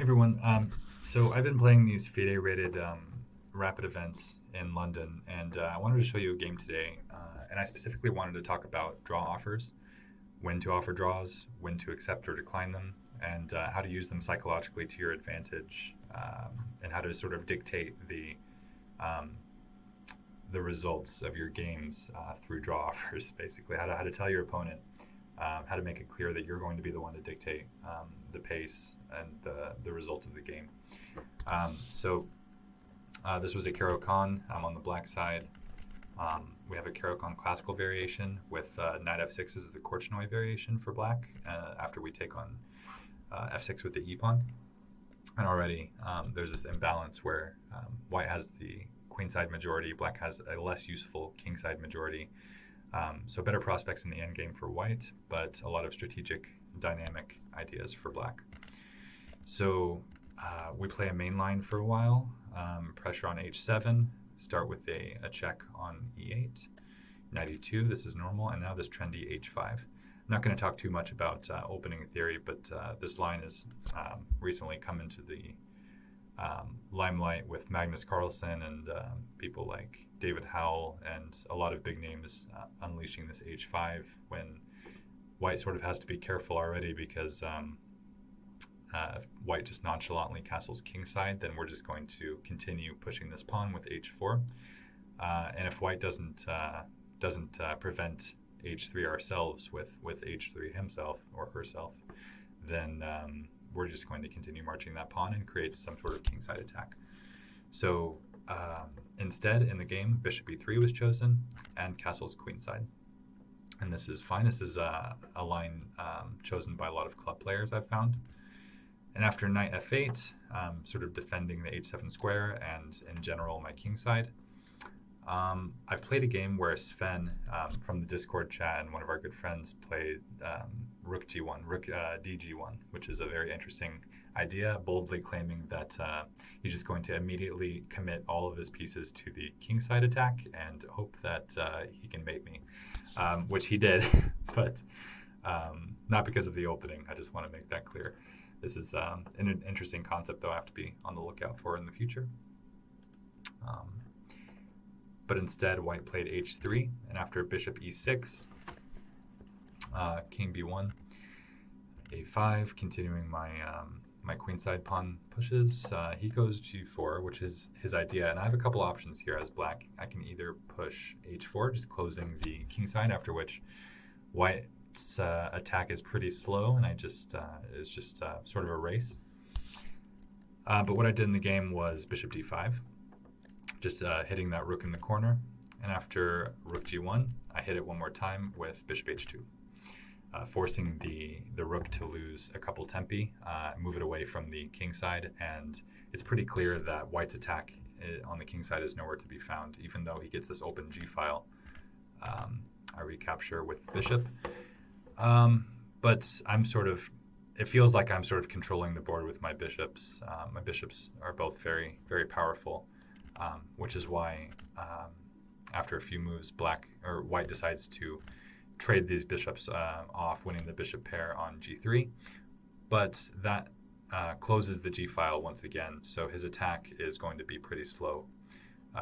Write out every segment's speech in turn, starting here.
Hey everyone. So I've been playing these FIDE-rated rapid events in London, and I wanted to show you a game today. And I specifically wanted to talk about draw offers, when to offer draws, when to accept or decline them, and how to use them psychologically to your advantage, and how to sort of dictate um, the results of your games through draw offers. Basically, how to tell your opponent, how to make it clear that you're going to be the one to dictate the pace and the result of the game. This was a Caro-Kann. I'm on the black side. We have a Caro-Kann classical variation with knight f6 is the Korchnoi variation for black after we take on f6 with the e-pawn. And already there's this imbalance where white has the queenside majority, black has a less useful kingside majority. So better prospects in the endgame for white, but a lot of strategic dynamic ideas for black. So we play a main line for a while, pressure on h7, start with a check on e8, knight e2, this is normal, and now this trendy h5. I'm not going to talk too much about opening theory, but this line has recently come into the limelight with Magnus Carlsen and people like David Howell and a lot of big names unleashing this h5 when white sort of has to be careful already because if white just nonchalantly castles kingside, then we're just going to continue pushing this pawn with h4. And if white doesn't prevent h3 ourselves with h3 himself or herself, then we're just going to continue marching that pawn and create some sort of kingside attack. So instead, in the game, bishop e3 was chosen and castles queenside. And this is fine. This is a line chosen by a lot of club players I've found. And after knight f8, sort of defending the h7 square and in general my kingside, I've played a game where Sven from the Discord chat and one of our good friends played rook g1, rook dg1, which is a very interesting idea, boldly claiming that he's just going to immediately commit all of his pieces to the kingside attack and hope that he can mate me, which he did, but not because of the opening. I just want to make that clear. This is an interesting concept, though, I have to be on the lookout for in the future. But instead, white played h3, and after bishop e6, king b1, a5, continuing my my queenside pawn pushes. He goes g4, which is his idea, and I have a couple options here as black. I can either push h4, just closing the kingside, after which white's attack is pretty slow, and I just is just sort of a race. But what I did in the game was bishop d5, just hitting that rook in the corner, and after rook g1, I hit it one more time with bishop h2, forcing the rook to lose a couple tempi, move it away from the kingside, and it's pretty clear that white's attack on the kingside is nowhere to be found, even though he gets this open g-file. I recapture with bishop, but I'm sort of, it feels like I'm sort of controlling the board with my bishops. My bishops are both very, very powerful. Which is why after a few moves, white decides to trade these bishops off, winning the bishop pair on g3. But that closes the g-file once again, so his attack is going to be pretty slow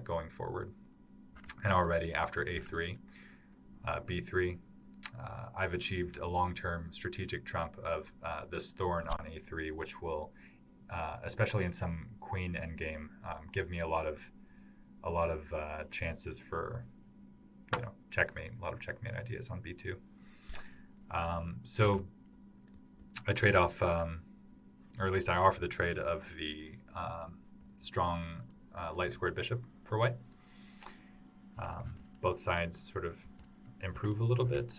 going forward. And already after a3, b3, I've achieved a long-term strategic trump of this thorn on a3, which will especially in some queen endgame, give me a lot of chances for checkmate, a lot of checkmate ideas on b2. So I trade off, or at least I offer the trade of the strong light squared bishop for white. Both sides sort of improve a little bit.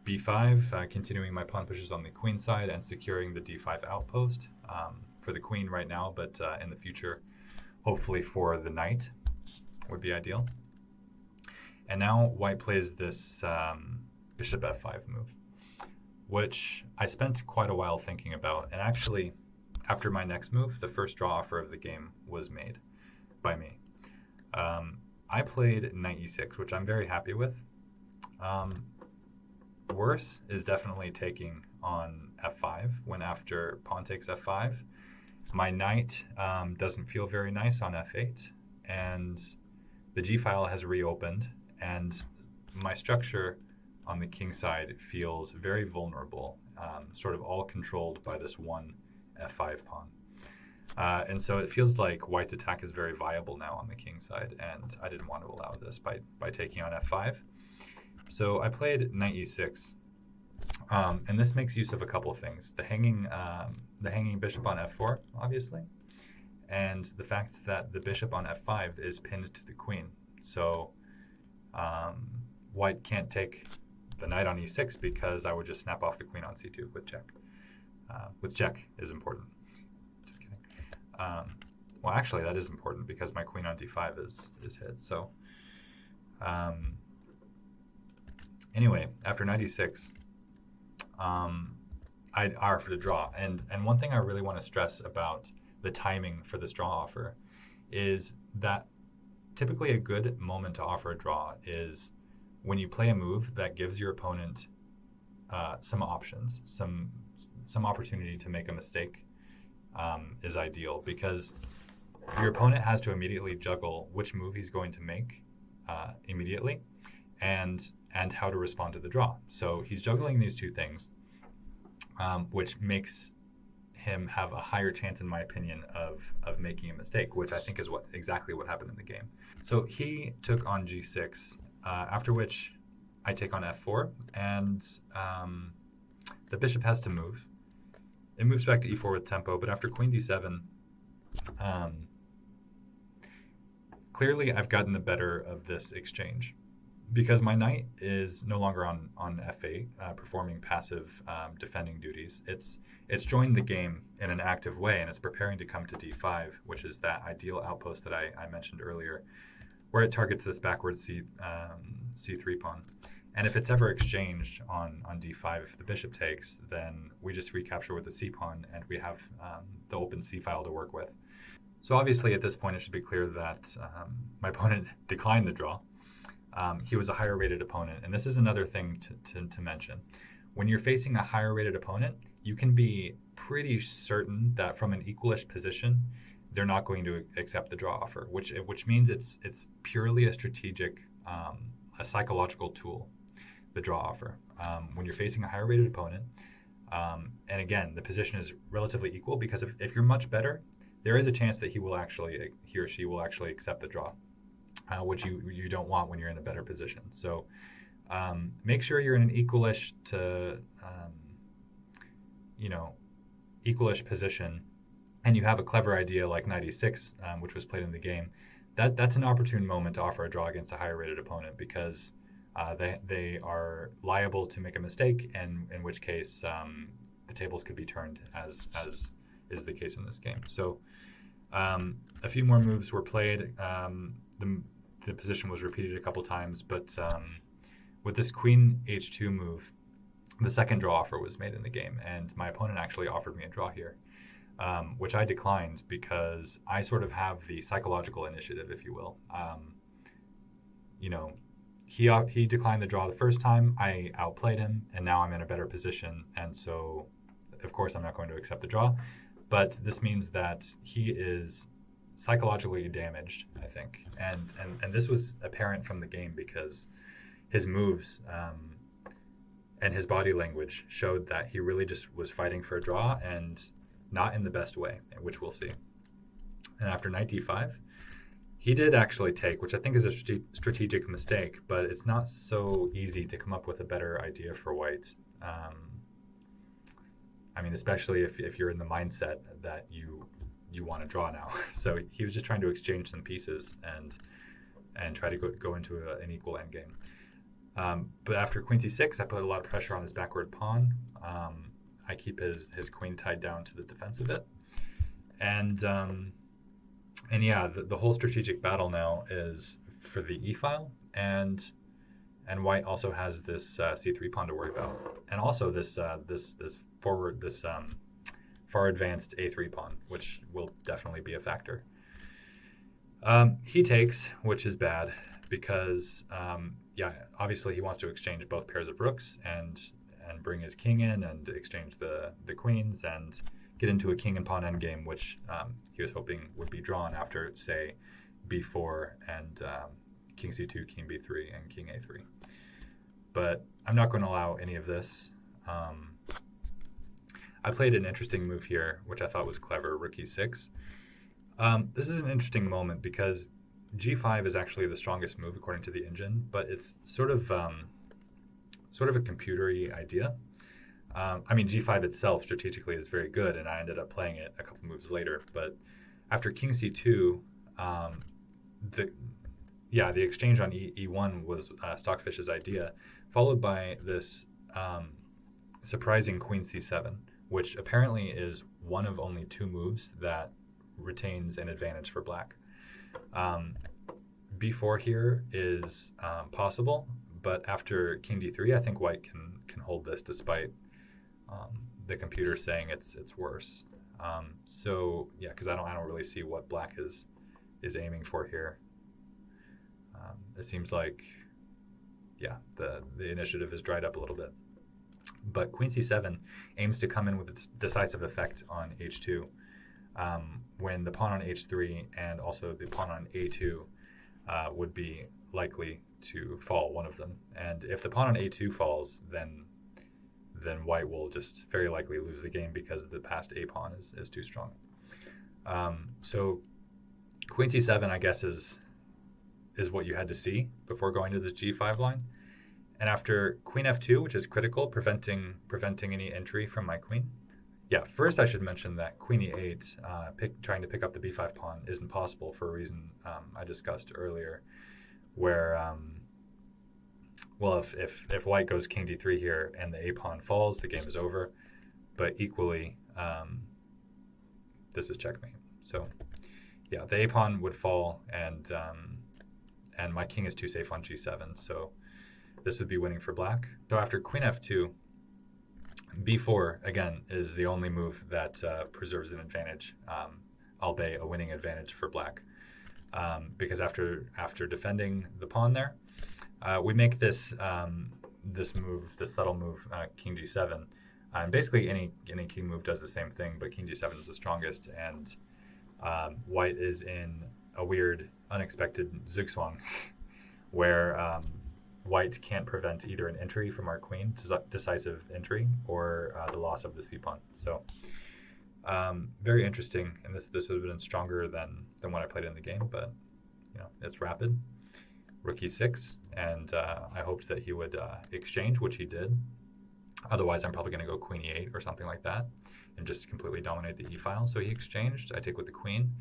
b5, continuing my pawn pushes on the queen side and securing the d5 outpost for the queen right now, but in the future, hopefully for the knight would be ideal. And now white plays this bishop f5 move, which I spent quite a while thinking about. And actually, after my next move, the first draw offer of the game was made by me. I played knight e6, which I'm very happy with. worse is definitely taking on f5 when after pawn takes f5. My knight doesn't feel very nice on f8, and the g-file has reopened, and my structure on the king side feels very vulnerable, sort of all controlled by this one f5 pawn. And so it feels like white's attack is very viable now on the king side, and I didn't want to allow this by taking on f5. So I played knight e6, and this makes use of a couple of things. The hanging bishop on f4, obviously, and the fact that the bishop on f5 is pinned to the queen. So white can't take the knight on e6 because I would just snap off the queen on c2 with check. With check is important. Just kidding. Well, actually, that is important because my queen on d5 is hit. So anyway, after knight e6, I offered a draw. And one thing I really want to stress about the timing for this draw offer is that typically a good moment to offer a draw is when you play a move that gives your opponent some options, some opportunity to make a mistake is ideal, because your opponent has to immediately juggle which move he's going to make immediately and how to respond to the draw. So he's juggling these two things, which makes him have a higher chance, in my opinion, of making a mistake, which I think is exactly what happened in the game. So he took on g6, after which I take on f4, and the bishop has to move. It moves back to e4 with tempo, but after queen d7, clearly I've gotten the better of this exchange, because my knight is no longer on f8, performing passive defending duties. It's joined the game in an active way, and it's preparing to come to d5, which is that ideal outpost that I mentioned earlier, where it targets this backward c3 pawn. And if it's ever exchanged on d5, if the bishop takes, then we just recapture with the c pawn, and we have the open c file to work with. So obviously at this point it should be clear that my opponent declined the draw. He was a higher rated opponent, and this is another thing to mention. When you're facing a higher rated opponent, you can be pretty certain that from an equalish position, they're not going to accept the draw offer, which means it's purely a strategic, a psychological tool, the draw offer. When you're facing a higher rated opponent, and again, the position is relatively equal, because if you're much better, there is a chance that he or she will actually accept the draw, which you don't want when you're in a better position. So make sure you're in an equalish to equalish position, and you have a clever idea like knight e6, which was played in the game. That's an opportune moment to offer a draw against a higher rated opponent, because they are liable to make a mistake, and in which case the tables could be turned, as is the case in this game. So a few more moves were played. The position was repeated a couple times, but with this queen h2 move, the second draw offer was made in the game, and my opponent actually offered me a draw here, which I declined because I sort of have the psychological initiative, if you will. He declined the draw the first time, I outplayed him, and now I'm in a better position, and so of course I'm not going to accept the draw. But this means that he is psychologically damaged, I think, and this was apparent from the game, because his moves and his body language showed that he really just was fighting for a draw, and not in the best way, which we'll see. And after knight d5, he did actually take, which I think is a strategic mistake, but it's not so easy to come up with a better idea for white. Especially if you're in the mindset that you want to draw now. So he was just trying to exchange some pieces and try to go into an equal endgame. But after queen c6, I put a lot of pressure on his backward pawn. I keep his queen tied down to the defense of it. And yeah, the whole strategic battle now is for the e file, and white also has this c3 pawn to worry about, and also this far advanced a3 pawn, which will definitely be a factor. He takes, which is bad, because yeah, obviously he wants to exchange both pairs of rooks and bring his king in and exchange the queens and get into a king and pawn endgame, which he was hoping would be drawn after, say, b4 and king c2, king b3, and king a3. But I'm not going to allow any of this. I played an interesting move here, which I thought was clever, rook e6. This is an interesting moment because g5 is actually the strongest move according to the engine, but it's sort of a computery idea. I mean, g5 itself strategically is very good, and I ended up playing it a couple moves later. But after king c2, the exchange on e1 was Stockfish's idea, followed by this surprising queen c7, which apparently is one of only 2 moves that retains an advantage for black. b4 here is possible, but after king d3, I think white can hold this despite the computer saying it's worse. So yeah, because I don't really see what black is aiming for here. It seems like, yeah, the initiative is dried up a little bit. But queen c7 aims to come in with its decisive effect on h2 when the pawn on h3 and also the pawn on a2 would be likely to fall, one of them. And if the pawn on a2 falls, then white will just very likely lose the game because the passed a pawn is too strong. So queen c7, I guess, is what you had to see before going to this g5 line. And after queen f2, which is critical, preventing any entry from my queen. Yeah, first I should mention that queen e8, trying to pick up the b5 pawn, isn't possible for a reason I discussed earlier, where, well, if white goes king d3 here and the a pawn falls, the game is over. But equally, this is checkmate. So yeah, the a pawn would fall, and my king is too safe on g7, so this would be winning for black. So after queen f2, b4, again, is the only move that preserves an advantage, albeit a winning advantage for black. Because after defending the pawn there, we make this subtle move, king g7. And basically any king move does the same thing, but king g7 is the strongest, and white is in a weird, unexpected zugzwang, where white can't prevent either an entry from our queen, decisive entry, or the loss of the c-pawn. So very interesting, and this would have been stronger than what I played in the game, but it's rapid. Rook e6, and I hoped that he would exchange, which he did. Otherwise, I'm probably going to go queen e8 or something like that and just completely dominate the e-file. So he exchanged. I take with the queen.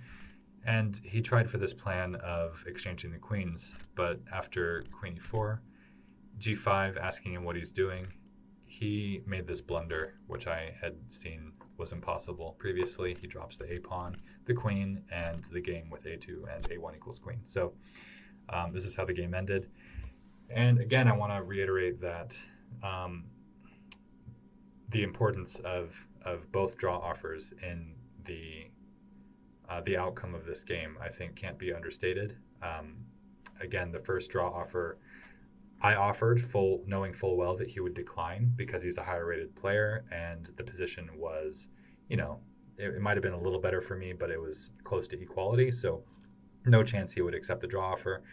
And he tried for this plan of exchanging the queens, but after queen e4, g5, asking him what he's doing, he made this blunder, which I had seen was impossible previously. He drops the a pawn, the queen, and the game with a2 and a1 equals queen. So this is how the game ended. And again, I want to reiterate that the importance of both draw offers in the outcome of this game, I think, can't be understated. Again, the first draw offer, I offered knowing full well that he would decline because he's a higher rated player, and the position was, it might have been a little better for me, but it was close to equality, so no chance he would accept the draw offer.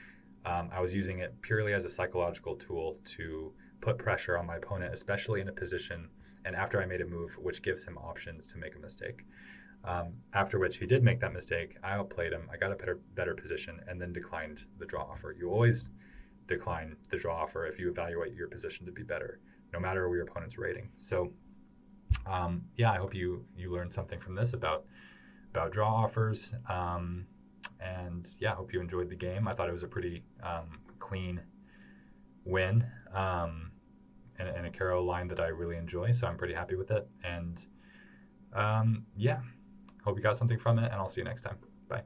I was using it purely as a psychological tool to put pressure on my opponent, especially in a position, and after I made a move which gives him options to make a mistake. After which he did make that mistake, I outplayed him, I got a better position, and then declined the draw offer. You always decline the draw offer if you evaluate your position to be better, no matter your opponent's rating. So yeah, I hope you learned something from this about draw offers. And yeah, I hope you enjoyed the game. I thought it was a pretty clean win and a Caro line that I really enjoy, so I'm pretty happy with it. And yeah, hope you got something from it, and I'll see you next time. Bye.